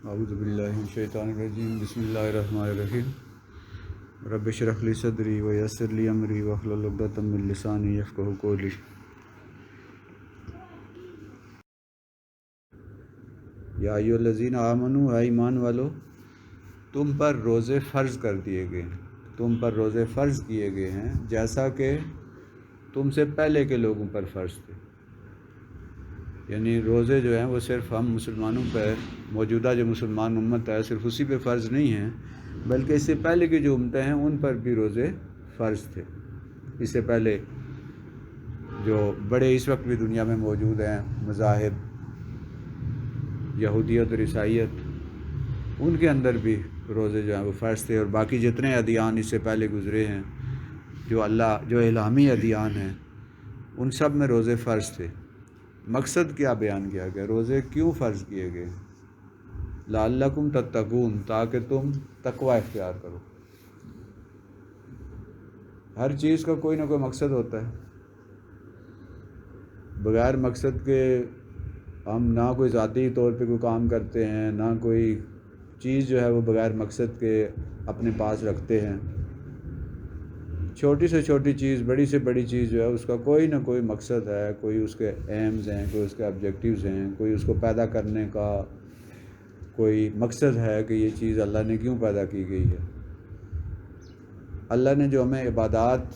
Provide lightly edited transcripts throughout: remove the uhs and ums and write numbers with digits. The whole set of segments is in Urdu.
اعوذ باللہ من الشیطان الرجیم بسم اللہ الرحمن الرحیم رب اشرح لی صدری ویسر لی امری واحلل عقدۃ من لسانی یفقہوا قولی۔ یا ایھا الذین آمنوا، اے ایمان والو، تم پر روزے فرض کر دیے گئے ہیں، تم پر روزے فرض کیے گئے ہیں جیسا کہ تم سے پہلے کے لوگوں پر فرض تھے۔ یعنی روزے جو ہیں وہ صرف ہم مسلمانوں پر، موجودہ جو مسلمان امت ہے صرف اسی پہ فرض نہیں ہیں، بلکہ اس سے پہلے کی جو امتیں ہیں ان پر بھی روزے فرض تھے۔ اس سے پہلے جو بڑے اس وقت بھی دنیا میں موجود ہیں مذاہب، یہودیت اور عیسائیت، ان کے اندر بھی روزے جو ہیں وہ فرض تھے، اور باقی جتنے ادیان اس سے پہلے گزرے ہیں جو الہامی ادیان ہیں ان سب میں روزے فرض تھے۔ مقصد کیا بیان کیا گیا، روزے کیوں فرض کیے گئے؟ لعلکم تتقون، تاکہ تم تقوی اختیار کرو۔ ہر چیز کا کوئی نہ کوئی مقصد ہوتا ہے، بغیر مقصد کے ہم نہ کوئی ذاتی طور پہ کوئی کام کرتے ہیں، نہ کوئی چیز جو ہے وہ بغیر مقصد کے اپنے پاس رکھتے ہیں۔ چھوٹی سے چھوٹی چیز، بڑی سے بڑی چیز جو ہے اس کا کوئی نہ کوئی مقصد ہے، کوئی اس کے ایمز ہیں، کوئی اس کے آبجیکٹیوز ہیں، کوئی اس کو پیدا کرنے کا کوئی مقصد ہے کہ یہ چیز اللہ نے کیوں پیدا کی گئی ہے۔ اللہ نے جو ہمیں عبادات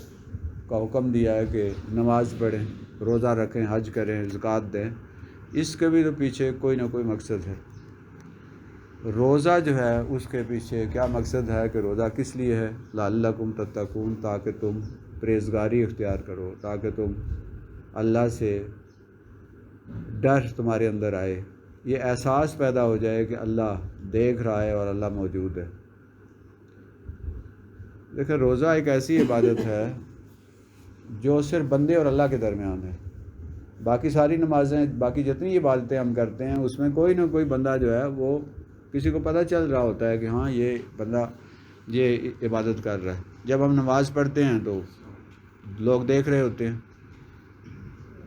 کا حکم دیا ہے کہ نماز پڑھیں، روزہ رکھیں، حج کریں، زکوٰۃ دیں، اس کے بھی تو پیچھے کوئی نہ کوئی مقصد ہے۔ روزہ جو ہے اس کے پیچھے کیا مقصد ہے کہ روزہ کس لیے ہے؟ لعلکم تتقون، تاکہ تم پرہیزگاری اختیار کرو، تاکہ تم اللہ سے ڈر تمہارے اندر آئے، یہ احساس پیدا ہو جائے کہ اللہ دیکھ رہا ہے اور اللہ موجود ہے۔ دیکھیں، روزہ ایک ایسی عبادت ہے جو صرف بندے اور اللہ کے درمیان ہے۔ باقی ساری نمازیں، باقی جتنی عبادتیں ہم کرتے ہیں اس میں کوئی نہ کوئی بندہ جو ہے وہ کسی کو پتہ چل رہا ہوتا ہے کہ ہاں یہ بندہ یہ عبادت کر رہا ہے۔ جب ہم نماز پڑھتے ہیں تو لوگ دیکھ رہے ہوتے ہیں،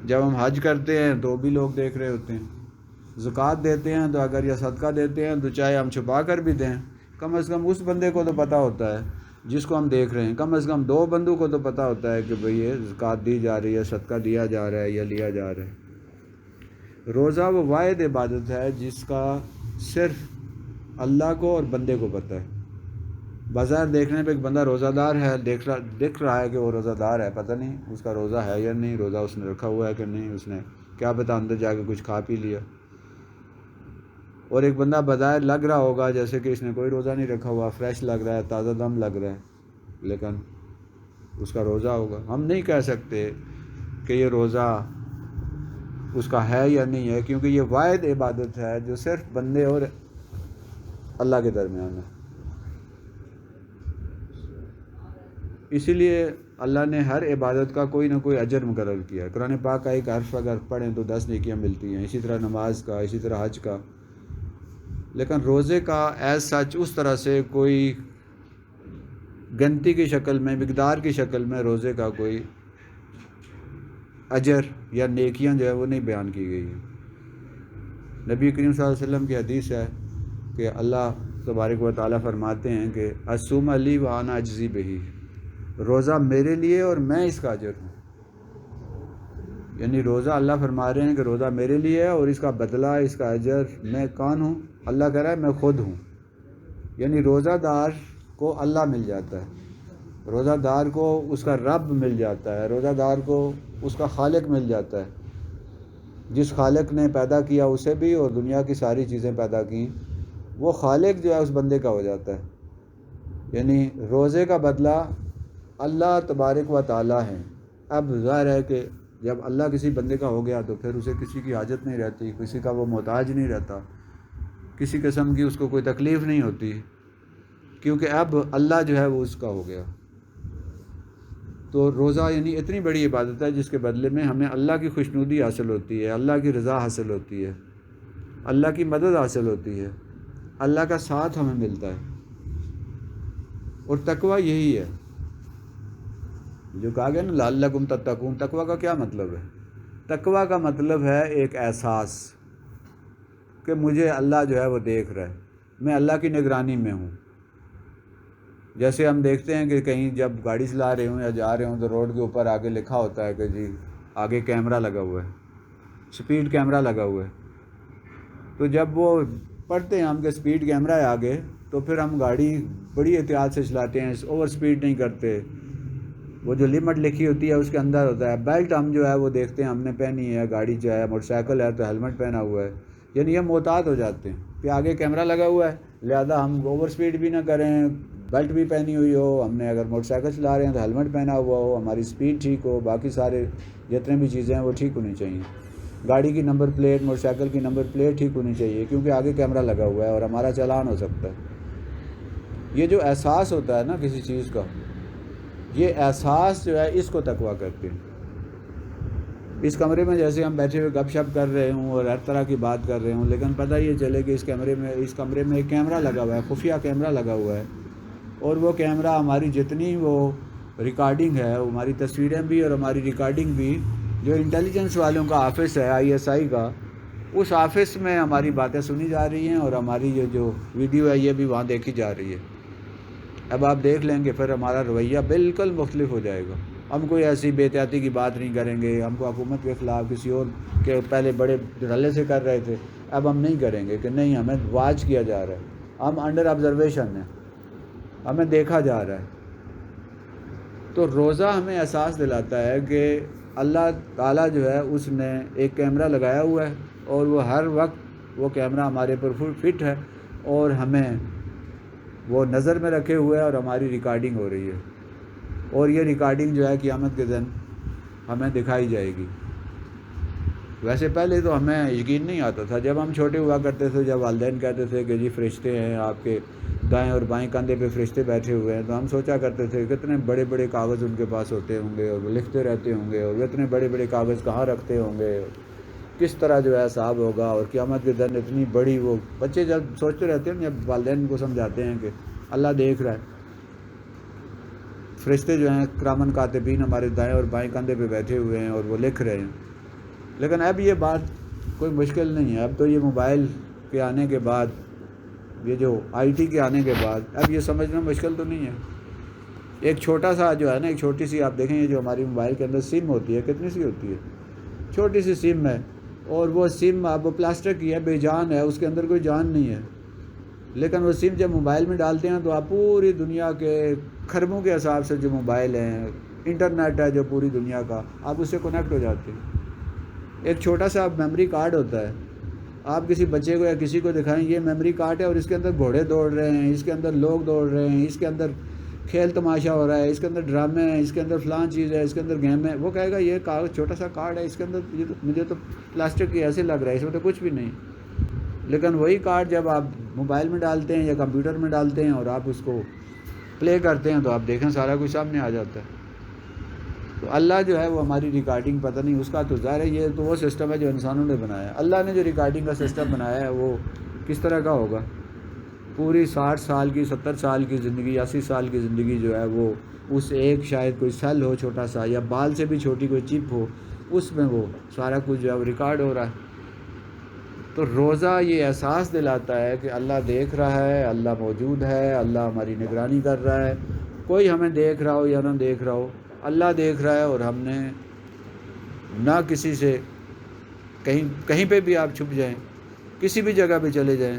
جب ہم حج کرتے ہیں تو بھی لوگ دیکھ رہے ہوتے ہیں، زکوٰۃ دیتے ہیں تو اگر یا صدقہ دیتے ہیں تو چاہے ہم چھپا کر بھی دیں، کم از کم اس بندے کو تو پتہ ہوتا ہے جس کو ہم دیکھ رہے ہیں، کم از کم دو بندوں کو تو پتہ ہوتا ہے کہ بھئی یہ زکوٰۃ دی جا رہی ہے، صدقہ دیا جا رہا ہے یا لیا جا رہا ہے۔ روزہ وہ واحد عبادت ہے جس کا صرف اللہ کو اور بندے کو پتہ ہے۔ بظاہر دیکھنے پہ ایک بندہ روزہ دار ہے، دکھ رہا ہے کہ وہ روزہ دار ہے، پتہ نہیں اس کا روزہ ہے یا نہیں، روزہ اس نے رکھا ہوا ہے کہ نہیں، اس نے کیا پتہ اندر جا کے کچھ کھا پی لیا۔ اور ایک بندہ بظاہر لگ رہا ہوگا جیسے کہ اس نے کوئی روزہ نہیں رکھا ہوا، فریش لگ رہا ہے، تازہ دم لگ رہا ہے، لیکن اس کا روزہ ہوگا۔ ہم نہیں کہہ سکتے کہ یہ روزہ اس کا ہے یا نہیں ہے، کیونکہ یہ واحد عبادت ہے جو صرف بندے اور اللہ کے درمیان ہے۔ اسی لیے اللہ نے ہر عبادت کا کوئی نہ کوئی اجر مقرر کیا ہے۔ قرآن پاک کا ایک حرف اگر پڑھیں تو 10 نیکیاں ملتی ہیں، اسی طرح نماز کا، اسی طرح حج کا۔ لیکن روزے کا ایز سچ اس طرح سے کوئی گنتی کی شکل میں، مقدار کی شکل میں روزے کا کوئی اجر یا نیکیاں جو ہے وہ نہیں بیان کی گئی ہیں۔ نبی کریم صلی اللہ علیہ وسلم کی حدیث ہے کہ اللہ تبارک و تعالیٰ فرماتے ہیں کہ الصوم لی وانا اجزی بہ، روزہ میرے لیے اور میں اس کا اجر ہوں۔ یعنی روزہ اللہ فرما رہے ہیں کہ روزہ میرے لیے ہے اور اس کا بدلہ، اس کا اجر میں کون ہوں؟ اللہ کہہ رہا ہے میں خود ہوں۔ یعنی روزہ دار کو اللہ مل جاتا ہے، روزہ دار کو اس کا رب مل جاتا ہے، روزہ دار کو اس کا خالق مل جاتا ہے۔ جس خالق نے پیدا کیا اسے بھی اور دنیا کی ساری چیزیں پیدا کیں، وہ خالق جو ہے اس بندے کا ہو جاتا ہے۔ یعنی روزے کا بدلہ اللہ تبارک و تعالیٰ ہے۔ اب ظاہر ہے کہ جب اللہ کسی بندے کا ہو گیا تو پھر اسے کسی کی حاجت نہیں رہتی، کسی کا وہ محتاج نہیں رہتا، کسی قسم کی اس کو کوئی تکلیف نہیں ہوتی، کیونکہ اب اللہ جو ہے وہ اس کا ہو گیا۔ تو روزہ یعنی اتنی بڑی عبادت ہے جس کے بدلے میں ہمیں اللہ کی خوشنودی حاصل ہوتی ہے، اللہ کی رضا حاصل ہوتی ہے، اللہ کی مدد حاصل ہوتی ہے، اللہ کا ساتھ ہمیں ملتا ہے۔ اور تقوی یہی ہے جو کہا گیا نا لعلکم تتقون۔ تقوی کا کیا مطلب ہے؟ تقوی کا مطلب ہے ایک احساس کہ مجھے اللہ جو ہے وہ دیکھ رہا ہے، میں اللہ کی نگرانی میں ہوں۔ جیسے ہم دیکھتے ہیں کہ کہیں جب گاڑی چلا رہے ہوں یا جا رہے ہوں تو روڈ کے اوپر آگے لکھا ہوتا ہے کہ جی آگے کیمرہ لگا ہوا ہے، سپیڈ کیمرہ لگا ہوا ہے۔ تو جب وہ پڑھتے ہیں ہم کہ سپیڈ کیمرہ ہے آگے، تو پھر ہم گاڑی بڑی احتیاط سے چلاتے ہیں، اوور سپیڈ نہیں کرتے۔ وہ جو لمٹ لکھی ہوتی ہے اس کے اندر ہوتا ہے۔ بیلٹ ہم جو ہے وہ دیکھتے ہیں ہم نے پہنی ہے، گاڑی جو ہے موٹر سائیکل ہے تو ہیلمٹ پہنا ہوا ہے، یعنی ہم محتاط ہو جاتے ہیں کہ آگے کیمرہ لگا ہوا ہے، لہذا ہم اوور سپیڈ بھی نہ کریں، بیلٹ بھی پہنی ہوئی ہو، ہم نے اگر موٹر سائیکل چلا رہے ہیں تو ہیلمٹ پہنا ہوا ہو، ہماری سپیڈ ٹھیک ہو، باقی سارے جتنے بھی چیزیں ہیں وہ ٹھیک ہونی چاہیے۔ گاڑی کی نمبر پلیٹ، موٹر سائیکل کی نمبر پلیٹ ٹھیک ہونی چاہیے، کیونکہ آگے کیمرہ لگا ہوا ہے اور ہمارا چالان ہو سکتا ہے۔ یہ جو احساس ہوتا ہے نا کسی چیز کا، یہ احساس جو ہے اس کو تقویٰ کرتے ہیں۔ اس کمرے میں جیسے ہم بیٹھے ہوئے گپ شپ کر رہے ہوں اور ہر طرح کی بات کر رہے ہوں، لیکن پتہ یہ چلے کہ اس کمرے میں ایک کیمرہ لگا ہوا ہے، خفیہ کیمرہ لگا ہوا ہے، اور وہ کیمرہ ہماری جتنی وہ ریکارڈنگ ہے، ہماری تصویریں بھی اور ہماری ریکارڈنگ بھی، جو انٹیلیجنس والوں کا آفس ہے ISI کا، اس آفس میں ہماری باتیں سنی جا رہی ہیں اور ہماری یہ جو ویڈیو ہے یہ بھی وہاں دیکھی جا رہی ہے۔ اب آپ دیکھ لیں گے پھر ہمارا رویہ بالکل مختلف ہو جائے گا۔ ہم کوئی ایسی بے احتیاطی کی بات نہیں کریں گے، ہم کو حکومت کے خلاف کسی اور کے پہلے بڑے دھڑلے سے کر رہے تھے، اب ہم نہیں کریں گے کہ نہیں ہمیں واچ کیا جا رہا ہے، ہم انڈر آبزرویشن ہیں، ہمیں دیکھا جا رہا ہے۔ تو روزہ ہمیں احساس دلاتا ہے کہ اللہ تعالیٰ جو ہے اس نے ایک کیمرہ لگایا ہوا ہے اور وہ ہر وقت وہ کیمرہ ہمارے پر فٹ ہے اور ہمیں وہ نظر میں رکھے ہوئے ہے اور ہماری ریکارڈنگ ہو رہی ہے، اور یہ ریکارڈنگ جو ہے قیامت کے دن ہمیں دکھائی جائے گی۔ ویسے پہلے تو ہمیں یقین نہیں آتا تھا، جب ہم چھوٹے ہوا کرتے تھے، جب والدین کہتے تھے کہ جی فرشتے ہیں آپ کے دائیں اور بائیں کندھے پہ فرشتے بیٹھے ہوئے ہیں، تو ہم سوچا کرتے تھے کتنے بڑے بڑے کاغذ ان کے پاس ہوتے ہوں گے اور وہ لکھتے رہتے ہوں گے، اور وہ اتنے بڑے بڑے کاغذ کہاں رکھتے ہوں گے، کس طرح جو ہے حساب ہوگا، اور قیامت کے دن اتنی بڑی وہ بچے جب سوچتے رہتے ہیں، جب والدین کو سمجھاتے ہیں کہ اللہ دیکھ رہا ہے، فرشتے جو ہیں کرامن کاتبین ہمارے دائیں اور بائیں کندھے پہ بیٹھے ہوئے ہیں اور وہ لکھ رہے ہیں۔ لیکن اب یہ بات کوئی مشکل نہیں ہے، اب تو یہ موبائل کے آنے کے بعد، یہ جو IT کے آنے کے بعد، اب یہ سمجھنا مشکل تو نہیں ہے۔ ایک چھوٹا سا جو ہے نا، ایک چھوٹی سی آپ دیکھیں، یہ جو ہماری موبائل کے اندر سم ہوتی ہے، کتنی سی ہوتی ہے، چھوٹی سی سم ہے، اور وہ سم اب وہ پلاسٹک کی ہے، بے جان ہے، اس کے اندر کوئی جان نہیں ہے، لیکن وہ سم جب موبائل میں ڈالتے ہیں تو آپ پوری دنیا کے کھربوں کے حساب سے جو موبائل ہیں، انٹرنیٹ ہے جو پوری دنیا کا، آپ اس سے کنیکٹ ہو جاتے ہیں۔ ایک چھوٹا سا میموری کارڈ ہوتا ہے، آپ کسی بچے کو یا کسی کو دکھائیں یہ میموری کارڈ ہے اور اس کے اندر گھوڑے دوڑ رہے ہیں، اس کے اندر لوگ دوڑ رہے ہیں، اس کے اندر کھیل تماشا ہو رہا ہے، اس کے اندر ڈرامے ہیں، اس کے اندر فلان چیز ہے، اس کے اندر گیم ہے، وہ کہے گا یہ کاغذ چھوٹا سا کارڈ ہے، اس کے اندر مجھے تو پلاسٹک کی ایسے لگ رہا ہے، اس میں تو کچھ بھی نہیں۔ لیکن وہی کارڈ جب آپ موبائل میں ڈالتے ہیں یا کمپیوٹر میں ڈالتے ہیں اور آپ اس کو پلے کرتے ہیں تو آپ دیکھیں سارا کچھ سامنے آ جاتا ہے۔ تو اللہ جو ہے وہ ہماری ریکارڈنگ پتہ نہیں اس کا تو ظاہر ہے، یہ تو وہ سسٹم ہے جو انسانوں نے بنایا ہے۔ اللہ نے جو ریکارڈنگ کا سسٹم بنایا ہے وہ کس طرح کا ہوگا؟ پوری 60 سال کی، 70 سال کی زندگی، 80 سال کی زندگی جو ہے وہ اس ایک شاید کوئی سیل ہو چھوٹا سا، یا بال سے بھی چھوٹی کوئی چپ ہو، اس میں وہ سارا کچھ جو ہے وہ ریکارڈ ہو رہا ہے۔ تو روزہ یہ احساس دلاتا ہے کہ اللہ دیکھ رہا ہے، اللہ موجود ہے، اللہ ہماری نگرانی کر رہا ہے، کوئی ہمیں دیکھ رہا ہو یا نہ دیکھ رہا ہو، اللہ دیکھ رہا ہے، اور ہم نے نہ کسی سے کہیں پہ بھی آپ چھپ جائیں، کسی بھی جگہ پہ چلے جائیں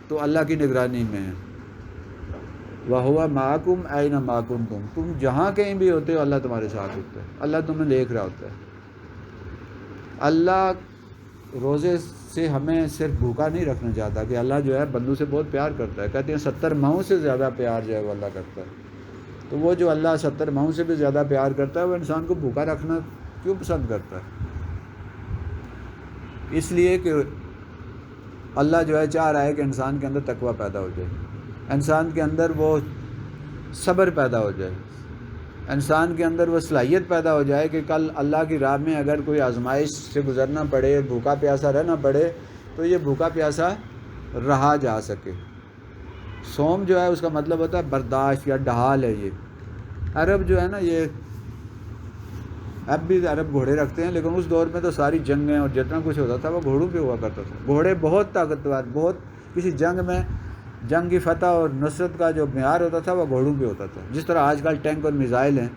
تو اللہ کی نگرانی میں ہے۔ وَهُوَ مَعَكُمْ أَيْنَمَا كُنتُمْ، تم جہاں کہیں بھی ہوتے ہو اللہ تمہارے ساتھ ہوتا ہے، اللہ تمہیں دیکھ رہا ہوتا ہے۔ اللہ روزے سے ہمیں صرف بھوکا نہیں رکھنا چاہتا کہ اللہ جو ہے بندوں سے بہت پیار کرتا ہے، کہتے ہیں 70 ماہوں سے زیادہ پیار جو ہے وہ اللہ کرتا ہے۔ تو وہ جو اللہ 70 ماہوں سے بھی زیادہ پیار کرتا ہے وہ انسان کو بھوکا رکھنا کیوں پسند کرتا ہے؟ اس لیے کہ اللہ جو ہے چاہ رہا ہے کہ انسان کے اندر تقویٰ پیدا ہو جائے، انسان کے اندر وہ صبر پیدا ہو جائے، انسان کے اندر وہ صلاحیت پیدا ہو جائے کہ کل اللہ کی راہ میں اگر کوئی آزمائش سے گزرنا پڑے، بھوکا پیاسا رہنا پڑے، تو یہ بھوکا پیاسا رہا جا سکے۔ صوم جو ہے اس کا مطلب ہوتا ہے برداشت یا ڈھال ہے۔ یہ عرب جو ہے نا، یہ اب بھی عرب گھوڑے رکھتے ہیں، لیکن اس دور میں تو ساری جنگیں اور جتنا کچھ ہوتا تھا وہ گھوڑوں پہ ہوا کرتا تھا۔ گھوڑے بہت طاقتور، بہت کسی جنگ میں جنگ کی فتح اور نصرت کا جو معیار ہوتا تھا وہ گھوڑوں پہ ہوتا تھا. جس طرح آج کل ٹینک اور میزائل ہیں،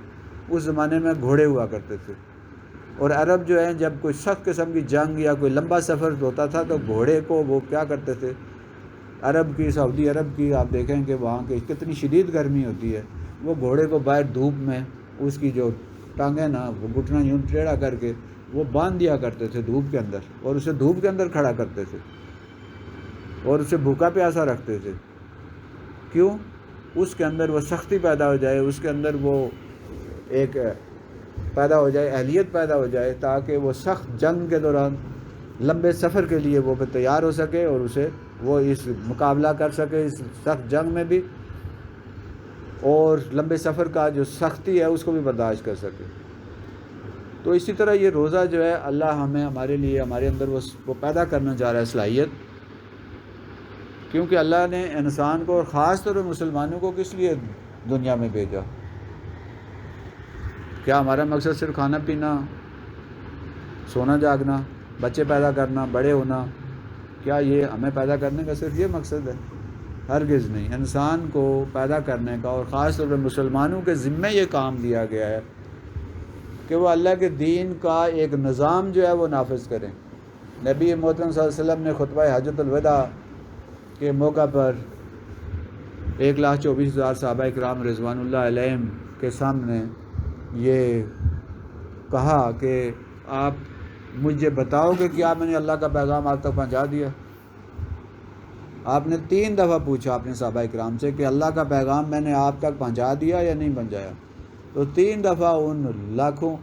اس زمانے میں گھوڑے ہوا کرتے تھے. اور عرب جو ہیں جب کوئی سخت قسم کی جنگ یا کوئی لمبا سفر ہوتا تھا تو گھوڑے کو وہ کیا کرتے تھے، عرب کی، سعودی عرب کی آپ دیکھیں کہ وہاں کی کتنی شدید گرمی ہوتی ہے، وہ گھوڑے کو باہر دھوپ میں اس کی جو ٹانگیں نا وہ گھٹنا یوں ٹیڑھا کر کے وہ باندھ دیا کرتے تھے دھوپ کے اندر، اور اسے دھوپ کے اندر کھڑا کرتے تھے اور اسے بھوکا پیاسا رکھتے تھے. کیوں؟ اس کے اندر وہ سختی پیدا ہو جائے، اس کے اندر وہ ایک پیدا ہو جائے، اہلیت پیدا ہو جائے، تاکہ وہ سخت جنگ کے دوران لمبے سفر کے لیے وہ تیار ہو سکے اور اسے وہ اس مقابلہ کر سکے اس سخت جنگ میں بھی، اور لمبے سفر کا جو سختی ہے اس کو بھی برداشت کر سکے. تو اسی طرح یہ روزہ جو ہے اللہ ہمیں ہمارے لیے ہمارے اندر وہ پیدا کرنا چاہ رہا ہے صلاحیت، کیونکہ اللہ نے انسان کو اور خاص طور پر مسلمانوں کو کس لیے دنیا میں بھیجا؟ کیا ہمارا مقصد صرف کھانا پینا، سونا جاگنا، بچے پیدا کرنا، بڑے ہونا؟ کیا یہ ہمیں پیدا کرنے کا صرف یہ مقصد ہے؟ ہرگز نہیں. انسان کو پیدا کرنے کا اور خاص طور پر مسلمانوں کے ذمے یہ کام دیا گیا ہے کہ وہ اللہ کے دین کا ایک نظام جو ہے وہ نافذ کریں. نبی محترم صلی اللہ علیہ وسلم نے خطبہ حجۃ الوداع کے موقع پر 1,24,000 صحابہ اکرام رضوان اللہ علیہم کے سامنے یہ کہا کہ آپ مجھے بتاؤ کہ کیا میں نے اللہ کا پیغام آپ تک پہنچا دیا؟ آپ نے 3 دفعہ پوچھا اپنے صحابہ اکرام سے کہ اللہ کا پیغام میں نے آپ تک پہنچا دیا یا نہیں پہنچایا؟ تو 3 دفعہ ان لاکھوں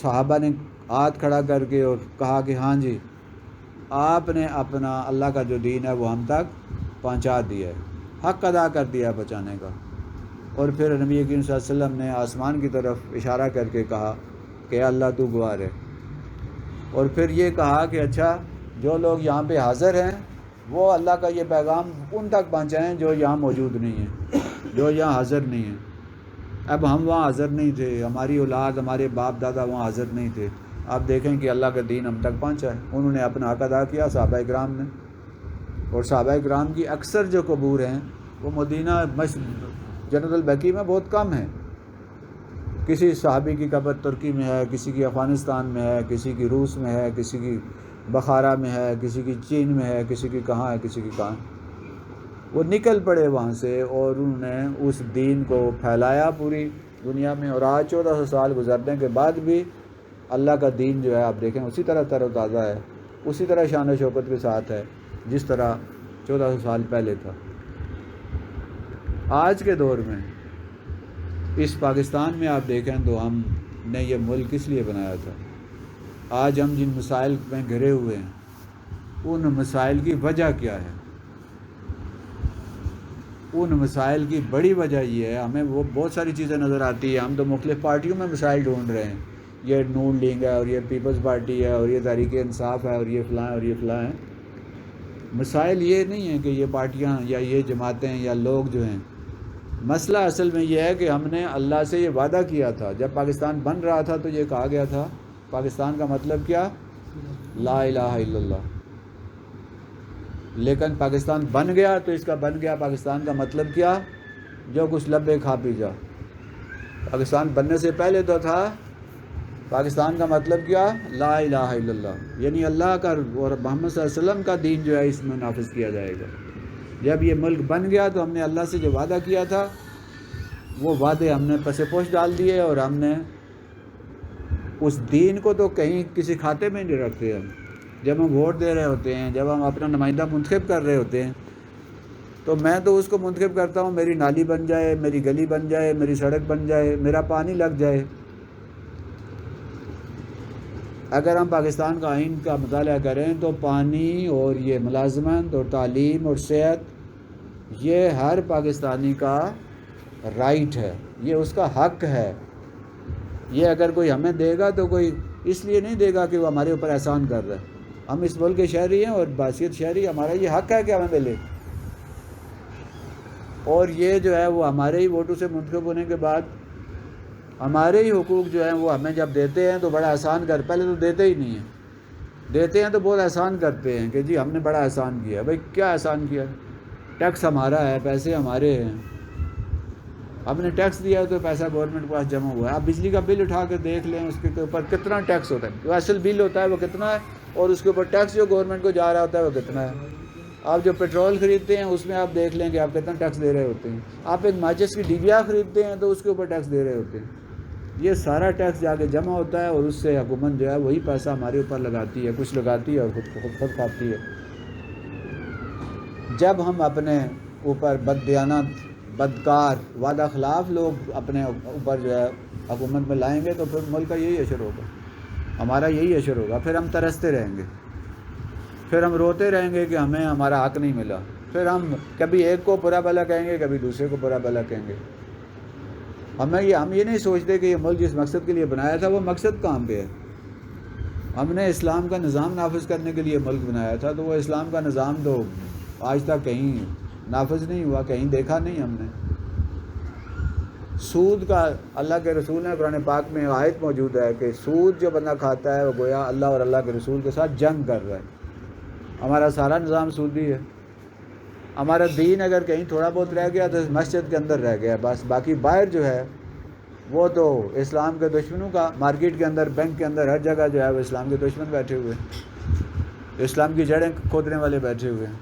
صحابہ نے ہاتھ کھڑا کر کے اور کہا کہ ہاں جی، آپ نے اپنا اللہ کا جو دین ہے وہ ہم تک پہنچا دیا ہے، حق ادا کر دیا پہنچانے کا. اور پھر نبی کریم صلی اللہ علیہ وسلم نے آسمان کی طرف اشارہ کر کے کہا کہ اللہ تو گواہ ہے. اور پھر یہ کہا کہ اچھا جو لوگ یہاں پہ حاضر ہیں وہ اللہ کا یہ پیغام ان تک پہنچائیں جو یہاں موجود نہیں ہیں، جو یہاں حاضر نہیں ہیں. اب ہم وہاں حاضر نہیں تھے، ہماری اولاد، ہمارے باپ دادا وہاں حاضر نہیں تھے. آپ دیکھیں کہ اللہ کا دین ہم تک پہنچا ہے. انہوں نے اپنا حق ادا کیا، صحابہ اکرام نے. اور صحابہ اکرام کی اکثر جو قبور ہیں وہ مدینہ جنت البقیع میں بہت کم ہیں. کسی صحابی کی قبر ترکی میں ہے، کسی کی افغانستان میں ہے، کسی کی روس میں ہے، کسی کی بخارا میں ہے، کسی کی چین میں ہے، کسی کی کہاں ہے، کسی کی کہاں. وہ نکل پڑے وہاں سے اور انہوں نے اس دین کو پھیلایا پوری دنیا میں. اور آج 1400 سال گزرنے کے بعد بھی اللہ کا دین جو ہے آپ دیکھیں اسی طرح تر و تازہ ہے، اسی طرح شان و شوکت کے ساتھ ہے جس طرح 1400 سال پہلے تھا. آج کے دور میں اس پاکستان میں آپ دیکھیں تو ہم نے یہ ملک کس لیے بنایا تھا؟ آج ہم جن مسائل میں گھرے ہوئے ہیں ان مسائل کی وجہ کیا ہے؟ ان مسائل کی بڑی وجہ یہ ہے، ہمیں وہ بہت ساری چیزیں نظر آتی ہیں، ہم تو مختلف پارٹیوں میں مسائل ڈھونڈ رہے ہیں، یہ نون لیگ ہے اور یہ پیپلز پارٹی ہے اور یہ تحریک انصاف ہے اور یہ فلاں اور یہ فلاں ہے. مسائل یہ نہیں ہے کہ یہ پارٹیاں یا یہ جماعتیں یا لوگ جو ہیں. مسئلہ اصل میں یہ ہے کہ ہم نے اللہ سے یہ وعدہ کیا تھا جب پاکستان بن رہا تھا تو یہ کہا گیا تھا پاکستان کا مطلب کیا؟ لا الہ الا اللہ. لیکن پاکستان بن گیا تو اس کا بن گیا پاکستان کا مطلب کیا؟ جو کچھ لبے کھا پی جا. پاکستان بننے سے پہلے تو تھا پاکستان کا مطلب کیا؟ لا الہ الا اللہ، یعنی اللہ کا اور محمد صلی اللہ علیہ وسلم کا دین جو ہے اس میں نافذ کیا جائے گا. جب یہ ملک بن گیا تو ہم نے اللہ سے جو وعدہ کیا تھا وہ وعدے ہم نے پس پوش ڈال دیے اور ہم نے اس دین کو تو کہیں کسی کھاتے میں نہیں رکھتے. ہم جب ہم ووٹ دے رہے ہوتے ہیں، جب ہم اپنا نمائندہ منتخب کر رہے ہوتے ہیں تو میں تو اس کو منتخب کرتا ہوں میری نالی بن جائے، میری گلی بن جائے، میری سڑک بن جائے، میرا پانی لگ جائے. اگر ہم پاکستان کا آئین کا مطالعہ کریں تو پانی اور یہ ملازمت اور تعلیم اور صحت یہ ہر پاکستانی کا رائٹ ہے، یہ اس کا حق ہے. یہ اگر کوئی ہمیں دے گا تو کوئی اس لیے نہیں دے گا کہ وہ ہمارے اوپر احسان کر رہا ہے. ہم اس ملک کے شہری ہیں اور بحیثیت شہری ہمارا یہ حق ہے کہ ہمیں ملے. اور یہ جو ہے وہ ہمارے ہی ووٹوں سے منتخب ہونے کے بعد ہمارے ہی حقوق جو ہیں وہ ہمیں جب دیتے ہیں تو بڑا احسان پہلے تو دیتے ہی نہیں ہیں، دیتے ہیں تو بہت احسان کرتے ہیں کہ جی ہم نے بڑا احسان کیا. بھائی کیا احسان کیا؟ ٹیکس ہمارا ہے، پیسے ہمارے ہیں، ہم نے ٹیکس دیا ہے تو پیسہ گورنمنٹ کے پاس جمع ہوا ہے. آپ بجلی کا بل اٹھا کے دیکھ لیں، اس کے اوپر کتنا ٹیکس ہوتا ہے. جو اصل بل ہوتا ہے وہ کتنا ہے، اور اس کے اوپر ٹیکس جو گورنمنٹ کو جا رہا ہوتا ہے وہ کتنا ہے. آپ جو پیٹرول خریدتے ہیں اس میں آپ دیکھ لیں کہ آپ کتنا ٹیکس دے رہے ہوتے ہیں. آپ ایک ماچس کی ڈبیا خریدتے ہیں تو اس کے اوپر ٹیکس دے رہے ہوتے ہیں. یہ سارا ٹیکس جا کے جمع ہوتا ہے، اور اس سے حکومت جو ہے وہی پیسہ ہمارے اوپر لگاتی ہے، کچھ لگاتی ہے اور خود کھاتی ہے. جب ہم اپنے اوپر بددیانت، بدکار، وعدہ خلاف لوگ اپنے اوپر جو ہے حکومت میں لائیں گے تو پھر ملک کا یہی اشر ہوگا، ہمارا یہی اشر ہوگا. پھر ہم ترستے رہیں گے، پھر ہم روتے رہیں گے کہ ہمیں ہمارا حق نہیں ملا. پھر ہم کبھی ایک کو برا بھلا کہیں گے، کبھی دوسرے کو برا بھلا کہیں گے. ہم یہ نہیں سوچتے کہ یہ ملک جس مقصد کے لیے بنایا تھا وہ مقصد کہاں پہ ہے. ہم نے اسلام کا نظام نافذ کرنے کے لیے ملک بنایا تھا، تو وہ اسلام کا نظام تو آج تک کہیں نافذ نہیں ہوا، کہیں دیکھا نہیں ہم نے. سود کا اللہ کے رسول نے قرآن پاک میں آیت موجود ہے کہ سود جو بندہ کھاتا ہے وہ گویا اللہ اور اللہ کے رسول کے ساتھ جنگ کر رہا ہے. ہمارا سارا نظام سودی ہے. ہمارا دین اگر کہیں تھوڑا بہت رہ گیا تو مسجد کے اندر رہ گیا بس، باقی باہر جو ہے وہ تو اسلام کے دشمنوں کا، مارکیٹ کے اندر، بینک کے اندر، ہر جگہ جو ہے وہ اسلام کے دشمن بیٹھے ہوئے ہیں، اسلام کی جڑیں کھودنے والے بیٹھے ہوئے ہیں.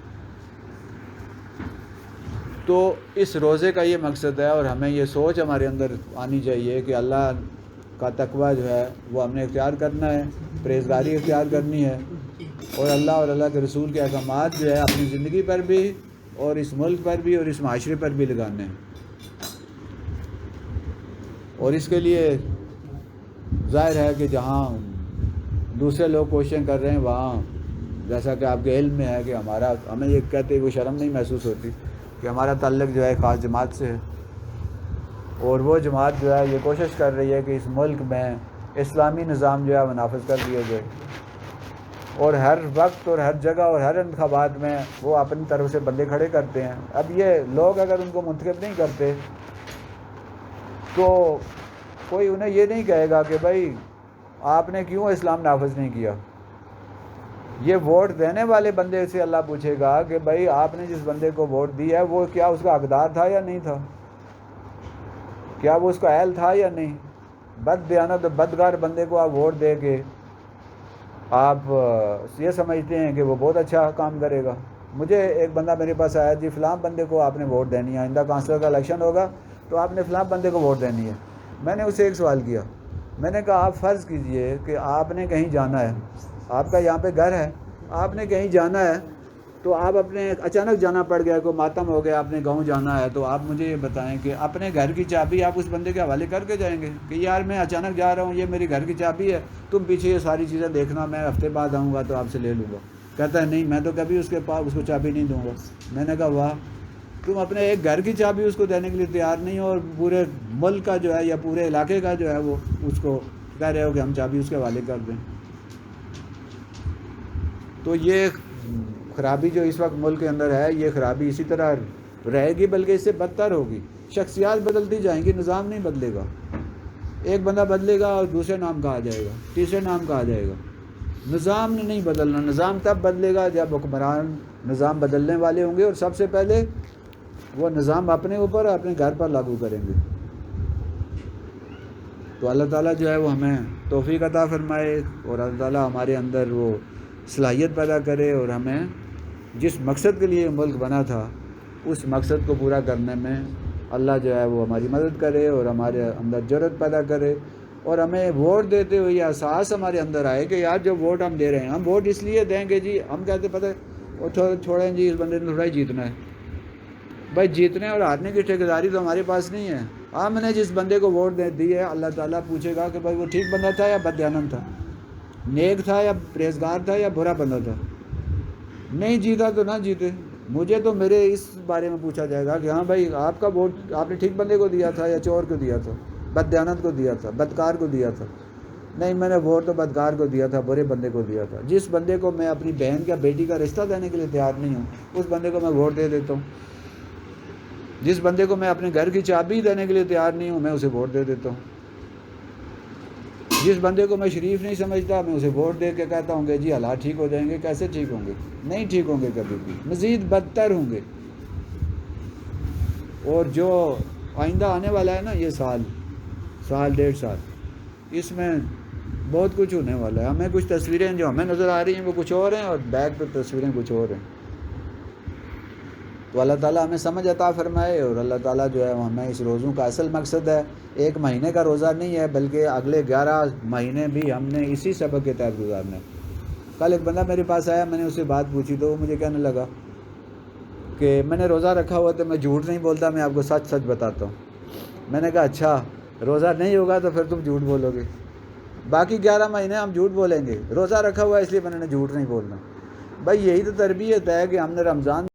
تو اس روزے کا یہ مقصد ہے، اور ہمیں یہ سوچ ہمارے اندر آنی چاہیے کہ اللہ کا تقویٰ جو ہے وہ ہم نے اختیار کرنا ہے، پرہیزگاری اختیار کرنی ہے، اور اللہ اور اللہ کے رسول کے احکامات جو ہے اپنی زندگی پر بھی اور اس ملک پر بھی اور اس معاشرے پر بھی لگانے ہیں. اور اس کے لیے ظاہر ہے کہ جہاں دوسرے لوگ کوششیں کر رہے ہیں وہاں جیسا کہ آپ کے علم میں ہے کہ ہمیں یہ کہتے ہوئے شرم نہیں محسوس ہوتی کہ ہمارا تعلق جو ہے خاص جماعت سے ہے، اور وہ جماعت جو ہے یہ کوشش کر رہی ہے کہ اس ملک میں اسلامی نظام جو ہے وہ نافذ کر دیا جائے، اور ہر وقت اور ہر جگہ اور ہر انتخابات میں وہ اپنی طرف سے بندے کھڑے کرتے ہیں. اب یہ لوگ اگر ان کو منتخب نہیں کرتے تو کوئی انہیں یہ نہیں کہے گا کہ بھائی آپ نے کیوں اسلام نافذ نہیں کیا. یہ ووٹ دینے والے بندے سے اللہ پوچھے گا کہ بھائی آپ نے جس بندے کو ووٹ دی ہے وہ کیا اس کا حقدار تھا یا نہیں تھا، کیا وہ اس کا اہل تھا یا نہیں. بد دیانت بدکار بندے کو آپ ووٹ دے کے آپ یہ سمجھتے ہیں کہ وہ بہت اچھا کام کرے گا. مجھے ایک بندہ میرے پاس آیا، جی فلاں بندے کو آپ نے ووٹ دینی ہے، آئندہ کونسلر کا الیکشن ہوگا تو آپ نے فلاں بندے کو ووٹ دینی ہے. میں نے اسے ایک سوال کیا، میں نے کہا آپ فرض کیجئے کہ آپ نے کہیں جانا ہے، آپ کا یہاں پہ گھر ہے، آپ نے کہیں جانا ہے تو آپ اپنے اچانک جانا پڑ گیا، کوئی ماتم ہو گیا، آپ نے گاؤں جانا ہے، تو آپ مجھے یہ بتائیں کہ اپنے گھر کی چابی آپ اس بندے کے حوالے کر کے جائیں گے کہ یار میں اچانک جا رہا ہوں، یہ میری گھر کی چابی ہے، تم پیچھے یہ ساری چیزیں دیکھنا، میں ہفتے بعد آؤں گا تو آپ سے لے لوں گا. کہتا ہے نہیں میں تو کبھی اس کے پاس اس کو چابی نہیں دوں گا. میں نے کہا واہ، تم اپنے ایک گھر کی چابی اس کو دینے کے لیے تیار نہیں ہو، اور پورے ملک کا جو ہے یا پورے علاقے کا جو ہے وہ اس کو کہہ رہے ہو کہ ہم چابی اس کے حوالے کر دیں. تو یہ خرابی جو اس وقت ملک کے اندر ہے، یہ خرابی اسی طرح رہے گی، بلکہ اس سے بدتر ہوگی. شخصیات بدلتی جائیں گی، نظام نہیں بدلے گا. ایک بندہ بدلے گا اور دوسرے نام کہا جائے گا، تیسرے نام کہا جائے گا. نظام نے نہیں بدلنا. نظام تب بدلے گا جب حکمران نظام بدلنے والے ہوں گے، اور سب سے پہلے وہ نظام اپنے اوپر اپنے گھر پر لاگو کریں گے. تو اللہ تعالیٰ جو ہے وہ ہمیں توفیق عطا فرمائے، اور اللہ تعالیٰ ہمارے اندر وہ صلاحیت پیدا کرے، اور ہمیں جس مقصد کے لیے ملک بنا تھا اس مقصد کو پورا کرنے میں اللہ جو ہے وہ ہماری مدد کرے، اور ہمارے اندر جرأت پیدا کرے، اور ہمیں ووٹ دیتے ہوئے یہ احساس ہمارے اندر آئے کہ یار جو ووٹ ہم دے رہے ہیں، ہم ووٹ اس لیے دیں گے جی، ہم کہتے پتہ وہ چھوڑیں جی اس بندے نے تھوڑا ہی جیتنا ہے. بھائی جیتنے اور ہارنے کی ٹھیکیداری تو ہمارے پاس نہیں ہے. ہم نے جس بندے کو ووٹ دی ہے، اللہ تعالیٰ پوچھے گا کہ بھائی وہ ٹھیک بندہ تھا یا بددیانت تھا، نیک تھا یا پرہیزگار تھا یا برا بندہ تھا. نہیں جیتا تو نہ جیتے، مجھے تو میرے اس بارے میں پوچھا جائے گا کہ ہاں بھائی آپ کا ووٹ آپ نے ٹھیک بندے کو دیا تھا یا چور کو دیا تھا، بددیانت کو دیا تھا، بدکار کو دیا تھا. نہیں، میں نے ووٹ تو بدکار کو دیا تھا، برے بندے کو دیا تھا. جس بندے کو میں اپنی بہن یا بیٹی کا رشتہ دینے کے لیے تیار نہیں ہوں اس بندے کو میں ووٹ دے دیتا ہوں. جس بندے کو میں اپنے گھر کی چابی دینے کے لیے تیار نہیں ہوں میں اسے ووٹ دے دیتا ہوں. جس بندے کو میں شریف نہیں سمجھتا میں اسے ووٹ دے کے کہتا ہوں کہ جی حالات ٹھیک ہو جائیں گے. کیسے ٹھیک ہوں گے؟ نہیں ٹھیک ہوں گے، کبھی بھی مزید بدتر ہوں گے. اور جو آئندہ آنے والا ہے نا، یہ سال 1.5 سال، اس میں بہت کچھ ہونے والا ہے. ہمیں کچھ تصویریں جو ہمیں نظر آ رہی ہیں وہ کچھ اور ہیں، اور بیک پہ تصویریں کچھ اور ہیں. تو اللہ تعالیٰ ہمیں سمجھ عطا فرمائے. اور اللہ تعالیٰ جو ہے ہمیں اس روزوں کا اصل مقصد ہے، ایک مہینے کا روزہ نہیں ہے، بلکہ اگلے 11 مہینے بھی ہم نے اسی سبق کے تحت گزارنے. کل ایک بندہ میرے پاس آیا، میں نے اس سے بات پوچھی تو وہ مجھے کہنے لگا کہ میں نے روزہ رکھا ہوا تو میں جھوٹ نہیں بولتا، میں آپ کو سچ سچ بتاتا ہوں. میں نے کہا اچھا، روزہ نہیں ہوگا تو پھر تم جھوٹ بولو گے. باقی 11 مہینے ہم جھوٹ بولیں گے، روزہ رکھا ہوا ہے اس لیے میں نے جھوٹ نہیں بولنا. بھائی یہی تو تربیت ہے کہ ہم نے رمضان